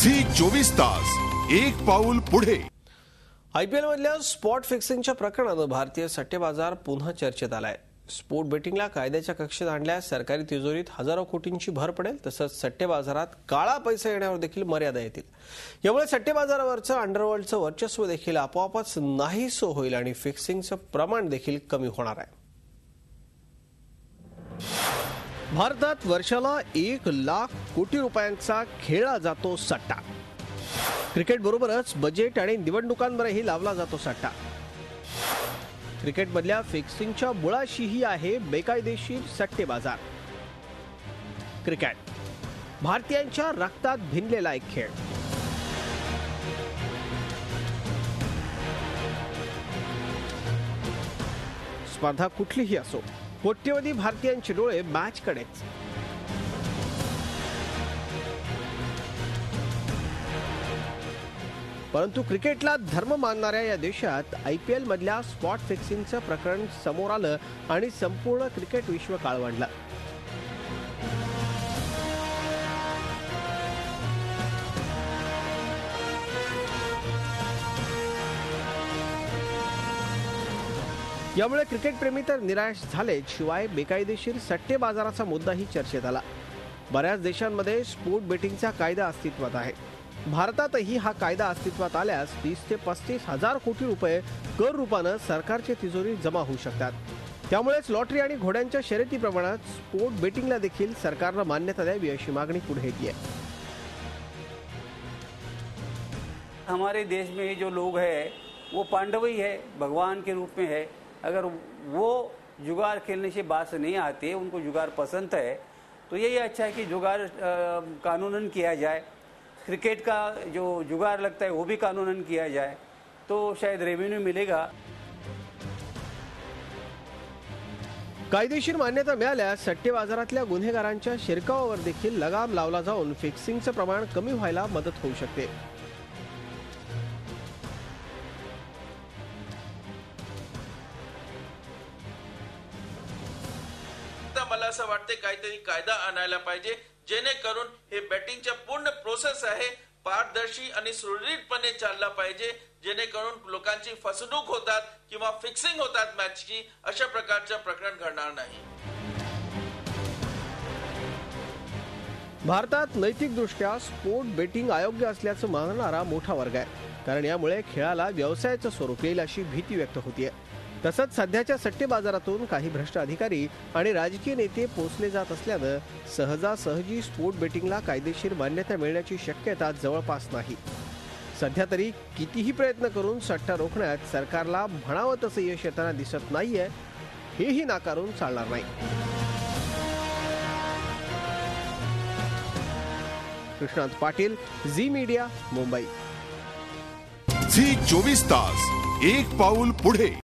Zee 24 तास एक पाऊल पुढे। आयपीएल मधल्या स्पॉट फिक्सिंगच्या प्रकरणानं भारतीय सट्टे बाजार पुन्हा चर्चेत आलाय। स्पोर्ट बेटिंगला कायद्याच्या कक्षेत आणल्यास सरकारी तिजोरीत हजारो कोटींची भर पडेल, तसंच सट्टे बाजारात काळा पैसा येण्यावर देखील मर्यादा येतील। यामुळे सट्टे बाजारावरचं अंडरवर्ल्डचं वर्चस्व देखील आपोआपच नाहीसं होईल आणि फिक्सिंगचं प्रमाण देखील कमी होणार आहे। भारतात वर्षाला 1 लाख कोटी रुपयांचा खेळला जातो सट्टा। क्रिकेट बरोबरच बजेट आणि निवडणुकांवरही लावला जातो सट्टा। क्रिकेटमधल्या फिक्सिंगच्या मुळाशीही आहे बेकायदेशीर सट्टे बाजार। क्रिकेट भारतीयांच्या रक्तात भिनलेला एक खेळ। स्पर्धा कुठलीही असो, कोट्यवधी भारतीयांचे डोळे मॅचकडेच। परंतु क्रिकेटला धर्म मानणाऱ्या या देशात आयपीएल मधल्या स्पॉट फिक्सिंगचं प्रकरण समोर आलं आणि संपूर्ण क्रिकेट विश्व काळवंडलं। यामुळे क्रिकेट प्रेमी तर निराश झाले, शिवाय बेकायदेशीर सट्टे बाजाराचा मुद्दाही चर्चेत आला। बऱ्याच देशांमध्ये स्पोर्ट बेटिंगचा कायदा अस्तित्वात आहे। भारतातही हा कायदा अस्तित्वात आल्यास 30 ते 35 हजार कोटी रुपये कर रूपानं सरकारच्या तिजोरीत जमा होऊ शकतात। त्यामुळेच लॉटरी आणि घोड्यांच्या शर्यतीप्रमाणे स्पोर्ट बेटिंगला देखील सरकारनं मान्यता द्यावी अशी मागणी पुढे येते आहे। हमारे देश में जो लोग हैं वो पांडव ही है, भगवान के रूप में है। अगर वो जुगार खेलने से बात नहीं आते, उनको जुगार पसंद है, तो यही अच्छा है कि जुगार कानूनन किया जाए। क्रिकेट का जो जुगार लगता है वो भी कानूनन किया जाए, तो शायद रेवेन्यू मिलेगा। कायदेशीर मान्यता मिळाल्यास सट्टे बाजारातल्या गुन्हेगारांच्या शिरकावावर देखील लगाम लावला जाऊन फिक्सिंगचं प्रमाण कमी व्हायला मदत होऊ शकते। मला असं वाटते काहीतरी कायदा आणायला पाहिजे, जेणेकरून हे बेटिंगच्या पूर्ण प्रोसेस आहे पारदर्शी आणि सुरळीतपणे चालला पाहिजे, जेणेकरून लोकांची फसवणूक होतात किंवा फिक्सिंग होतात मॅचची, अशा प्रकारचं प्रकरण घडणार नाही। भारतात नैतिकदृष्ट्या स्पोर्ट बेटिंग अयोग्य असल्याचं मानणारा मोठा वर्ग आहे, कारण यामुळे खेळाला व्यवसायाचं स्वरूप येईल अशी भीती व्यक्त होतीये। तसंच सध्याच्या सट्टे बाजारातून काही भ्रष्ट अधिकारी आणि राजकीय नेते पोचले जात असल्यानं सहजासहजी स्पोर्ट बेटिंगला कायदेशीर मान्यता मिळण्याची शक्यता जवळपास नाही। सध्या तरी कितीही प्रयत्न करून सट्टा रोखण्यात सरकारला म्हणावं तसं यश येताना दिसत नाहीये, हेही नाकारून चालणार नाही। कृष्णांत पाटील, झी मीडिया, मुंबई। झी 24 तास एक पाऊल पुढे।